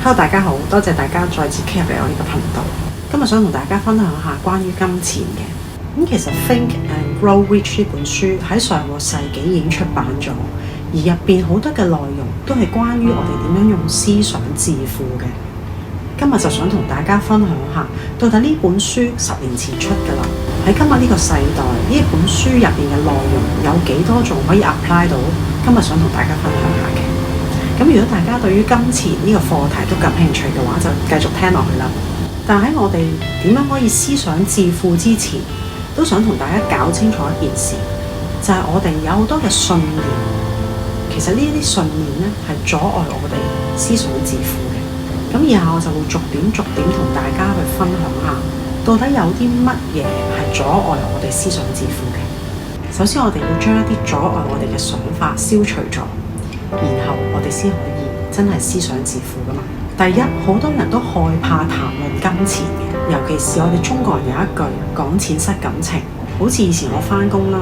Hello， 大家好，多謝大家再次加入嚟我呢個頻道。今日想同大家分享下關於金錢嘅。其實《Think and Grow Rich》呢本書喺上個世紀已經出版咗，而入邊好多嘅內容都係關於我哋點樣用思想致富嘅。今日就想同大家分享下，到底呢本書10年前出㗎啦，喺今日呢個世代，呢一本書入邊嘅內容有幾多仲可以 apply 到？今日想同大家分享下嘅。咁如果大家對於金錢呢個課題都感興趣嘅話，就繼續聽落去啦。但喺我哋點樣可以思想致富之前，都想同大家搞清楚一件事，就係我哋有好多嘅信念，其實呢啲信念咧係阻礙我哋思想致富嘅。咁以下我就會逐點同大家去分享下，到底有啲乜嘢係阻礙我哋思想致富嘅。首先我哋要將一啲阻礙我哋嘅想法消除咗，然後我哋先可以真係思想致富噶嘛。第一，好多人都害怕談論金錢嘅，尤其是我哋中國人有一句講錢失感情。好似以前我返工啦，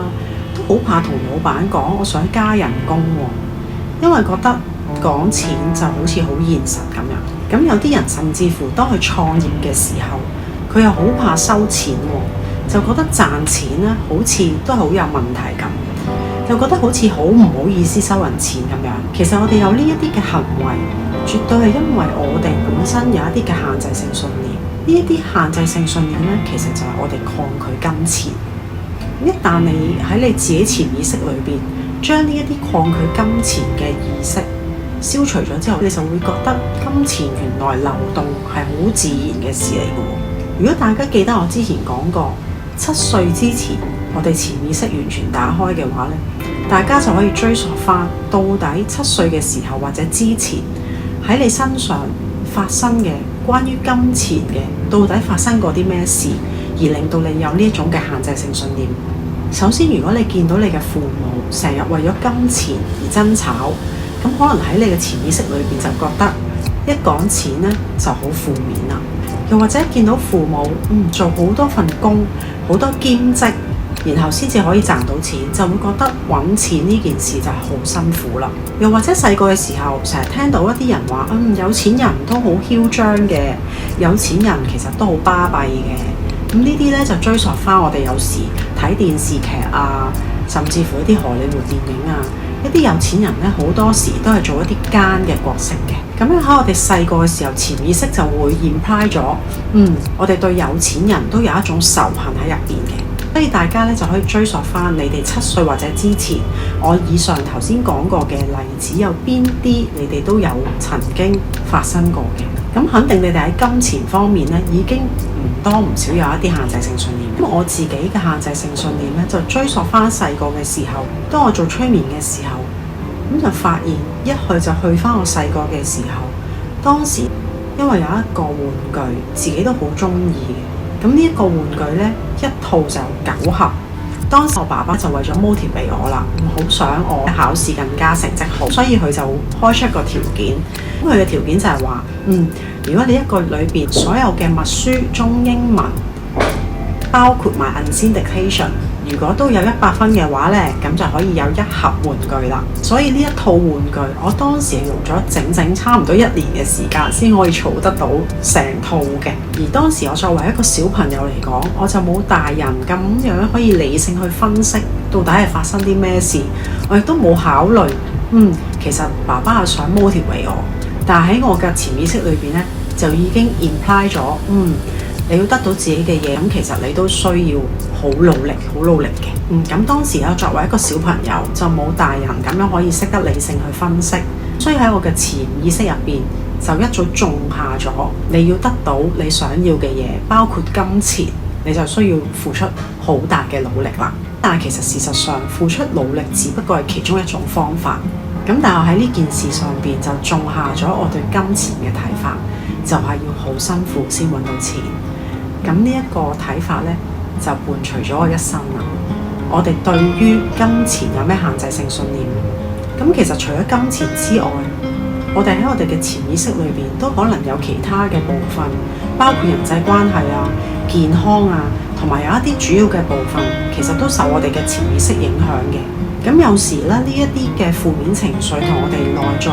都好怕同老闆講我想加人工喎，因為覺得講錢就好似好現實咁樣。咁有啲人甚至乎當佢創業嘅時候，佢又好怕收錢喎，就覺得賺錢咧好似都好有問題咁。就覺得好似好唔好意思收人錢咁樣。其實我哋有呢一啲嘅行為，絕對係因為我哋本身有一啲嘅限制性信念。呢一啲限制性信念咧，其實就係我哋抗拒金錢。一旦你喺你自己潛意識裏邊將呢一啲抗拒金錢嘅意識消除咗之後，你就會覺得金錢原來流動係好自然嘅事嚟嘅。如果大家記得我之前講過，7歲之前我哋潛意識完全打開嘅話咧，大家就可以追溯翻到底7歲嘅時候或者之前喺你身上發生嘅關於金錢嘅，到底發生過啲咩事，而令到你有呢一種嘅限制性信念。首先，如果你見到你嘅父母成日為咗金錢而爭吵，咁可能喺你嘅潛意識裏邊就覺得一講錢咧就好負面啦。又或者見到父母做好多份工，好多兼職，然後先至可以賺到錢，就會覺得揾錢呢件事就係好辛苦啦。又或者細個嘅時候，成日聽到一啲人話，有錢人都好囂張嘅，有錢人其實都好巴閉嘅。咁呢啲咧就追溯翻我哋有時睇電視劇啊，甚至乎一啲荷里活電影啊，一啲有錢人咧好多時都係做一啲奸嘅角色嘅。咁樣喺我哋細個嘅時候，潛意識就會 imply 咗，我哋對有錢人都有一種仇恨喺入邊嘅。所以大家咧就可以追溯翻你哋7歲或者之前，我以上頭先講過嘅例子有邊啲，你哋都有曾經發生過嘅。咁肯定你哋喺金錢方面咧已經唔多唔少有一啲限制性信念。咁我自己嘅限制性信念咧就追溯翻細個嘅時候，當我做催眠嘅時候，咁就發現一去就去翻我細個嘅時候，當時因為有一個玩具自己都好中意嘅，咁呢一個玩具咧一套就有9盒。當時我爸爸就為咗 motivate 我啦，好想我考試更加成績好，所以佢就開出一個條件。咁佢嘅條件就係話，如果你一個裏邊所有嘅默書中英文，包括埋 unseen dictation，如果都有100分嘅話咧，咁就可以有1盒玩具啦。所以呢一套玩具，我當時用咗整差唔多1年嘅時間先可以儲得到成套嘅。而當時我作為一個小朋友嚟講，我就冇大人咁樣可以理性去分析到底係發生啲咩事。我亦都冇考慮，其實爸爸係想 motivate 我，但係喺我嘅潛意識裏邊咧，就已經 imply 咗，你要得到自己嘅嘢，咁其實你都需要好努力嘅。咁當時咧，作為一個小朋友，就冇大人咁樣可以識得理性去分析，所以喺我嘅潛意識入邊就一早種下咗，你要得到你想要嘅嘢，包括金錢，你就需要付出好大嘅努力啦。但係其實事實上，付出努力只不過係其中一種方法。咁但係喺呢件事上邊就種下咗我對金錢嘅睇法，就係要好辛苦先揾到錢。咁呢一個睇法咧，就伴隨咗我一生啦。我哋對於金錢有咩限制性信念？咁其實除咗金錢之外，我哋喺我哋嘅潛意識裏邊都可能有其他嘅部分，包括人際關係啊、健康啊，同埋有一啲主要嘅部分，其實都受我哋嘅潛意識影響嘅。咁有時咧，呢一啲嘅負面情緒同我哋內在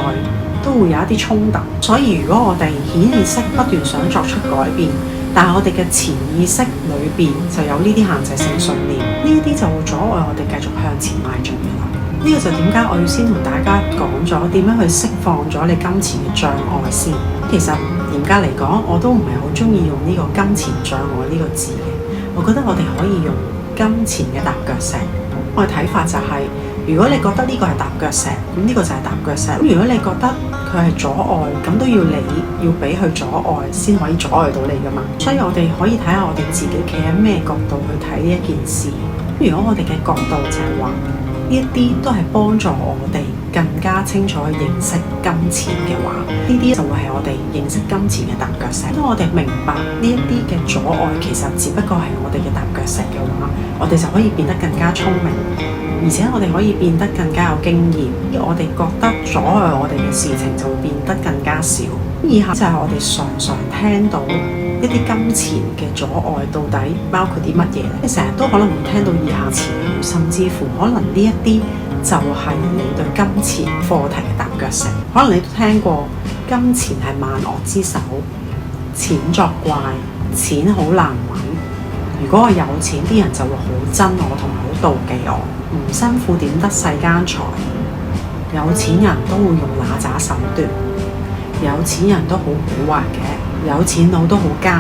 都會有一啲衝突。所以如果我哋顯意識不斷想作出改變，但係我哋嘅潛意識裏邊就有呢啲限制性信念，呢啲就會阻礙我哋繼續向前邁進嘅啦。呢個就點解我要先同大家講咗點樣去釋放咗你金錢嘅障礙先。其實嚴格嚟講，我都唔係好中意用呢個金錢障礙呢個字嘅。我覺得我哋可以用金錢嘅踏腳石。我嘅睇法就係，如果你覺得呢個係踏腳石，咁呢個就係踏腳石。咁如果你覺得佢係阻礙，咁都要你要俾佢阻礙先可以阻礙到你噶嘛。所以我哋可以睇下我哋自己企喺咩角度去睇呢一件事。如果我哋嘅角度就係話，呢一啲都係幫助我哋更加清楚去認識金錢嘅話，呢啲就會係我哋認識金錢嘅踏腳石。當我哋明白呢一啲嘅阻礙其實只不過係我哋嘅踏腳石嘅話，我哋就可以變得更加聰明，而且我哋可以變得更加有經驗，我哋覺得阻礙我哋嘅事情就會變得更加少。以下就係我哋常常聽到一啲金錢嘅阻礙到底包括啲乜嘢咧？你成日都可能會聽到以下詞語，甚至乎可能呢一啲就係你對金錢課題嘅踏腳石。可能你都聽過金錢係萬惡之首，錢作怪，錢好難揾。如果我有錢，啲人就會好憎我同埋好妒忌我。唔辛苦點得世間財？有錢人都會用那詐手段，有錢人都好蠱惑嘅，有錢佬都好奸，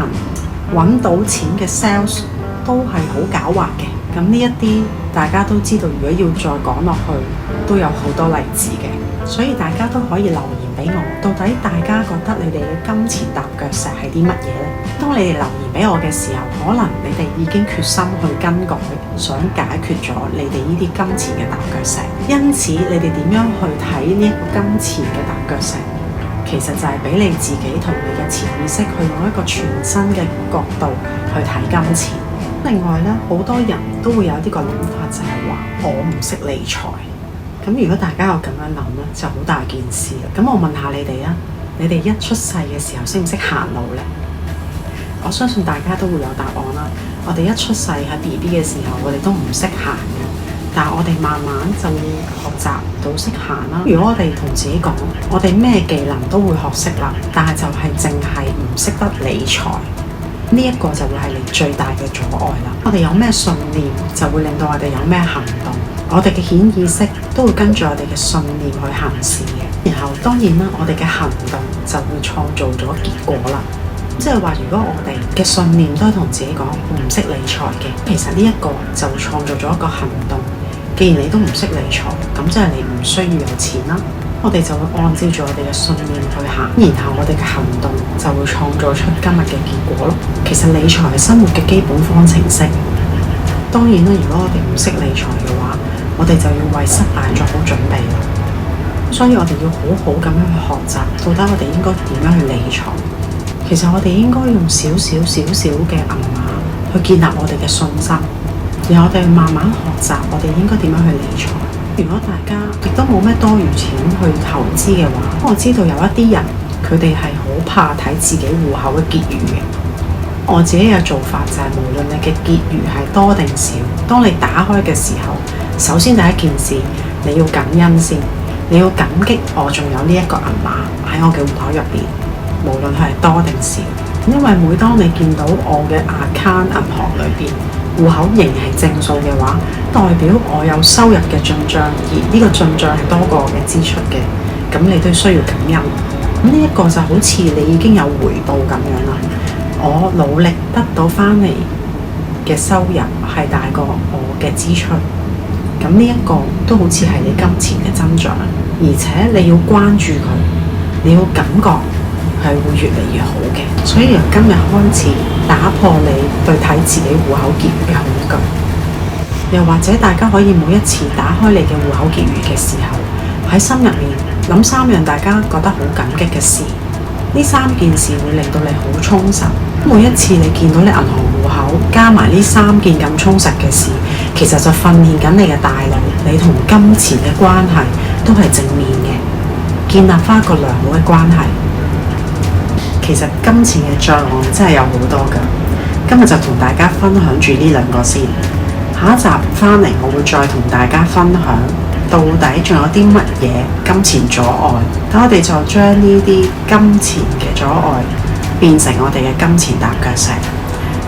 揾到錢嘅 sales 都係好狡猾嘅。咁呢一啲大家都知道，如果要再講落去，都有好多例子嘅。所以大家都可以留言俾我，到底大家覺得你哋嘅金錢踏腳石係啲乜嘢呢？當你哋留言俾我嘅時候，可能你哋已經決心去更改，想解決咗你哋呢啲金錢嘅踏腳石。因此，你哋點樣去睇呢一個金錢嘅踏腳石？其實就係俾你自己同你嘅潛意識去用一個全新嘅角度去睇金錢。另外咧，好多人都會有呢個諗法，就係話我唔識理財。咁如果大家有咁樣諗咧，就好大件事啦。咁我問下你哋啊，你哋一出世嘅時候識唔識行路呢？我相信大家都會有答案啦。我哋一出世喺 BB 嘅時候，我哋都唔識行嘅，但係我哋慢慢就會學習到識行啦。如果我哋同自己講，我哋咩技能都會學識啦，但係就係淨係唔識得理財，呢一個就會係你最大嘅阻礙啦。我哋有咩信念，就會令到我哋有咩行動。我哋嘅顯意識都會跟住我哋嘅信念去行事嘅。然後當然啦，我哋嘅行動就會創造咗結果啦。即係話，如果我哋嘅信念都係同自己講我唔識理財嘅，其實呢一個就會創造咗一個行動。既然你都唔識理財，咁即係你唔需要有錢啦。我哋就會按照住我哋嘅信念去行，然後我哋嘅行動就會創造出今日嘅結果咯。其實理財係生活嘅基本方程式。當然啦，如果我哋唔識理財嘅話，我哋就要為失敗作好準備啦。所以我哋要好好咁樣去學習，到底我哋應該點樣去理財。其實我哋應該用少少嘅銀碼去建立我哋嘅信心，然後我哋慢慢學習我哋應該點樣去理財。如果大家亦都冇咩多餘錢去投資嘅話，我知道有一啲人佢哋係好怕睇自己戶口嘅結餘嘅。我自己嘅做法就係，無論你嘅結餘係多定少，當你打開嘅時候，首先第一件事你要感恩先，你要感激我仲有呢一個銀碼喺我嘅戶口入邊，無論係多定少。因為每當你見到我嘅 account 銀行裏邊戶口仍係正數嘅話，代表我有收入嘅進帳，而呢個進帳係多過我嘅支出嘅，咁你都需要感恩。咁呢一個就好似你已經有回報咁樣啦。我努力得到翻嚟嘅收入係大過我嘅支出，咁呢一個都好似係你金錢嘅增長，而且你要關注佢，你要感覺係會越嚟越好嘅。所以由今日開始打破你對睇自己戶口結餘嘅恐懼，又或者大家可以每一次打開你嘅戶口結餘嘅時候，喺心入面諗3樣大家覺得好感激嘅事，呢3件事會令到你好充實。每一次你見到你銀行戶口加埋呢3件咁充實嘅事，其實就訓練緊你嘅大腦，你同金錢嘅關係都係正面嘅，建立翻一個良好嘅關係。其實金錢嘅障礙真係有好多㗎，今日就同大家分享住呢2個先。下一集翻嚟，我會再同大家分享到底仲有啲乜嘢金錢阻礙？等我哋就將呢啲金錢嘅阻礙變成我哋嘅金錢踏腳石，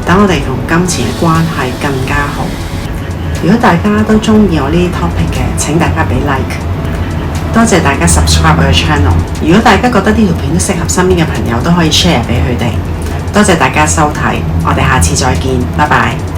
等我哋同金錢嘅關係更加好。如果大家都中意我呢啲 topic 嘅，請大家俾 like。多謝大家 subscribe 我嘅 channel。如果大家覺得呢條片都適合身邊嘅朋友，都可以 share 俾佢哋。多謝大家收睇，我哋下次再見，拜拜。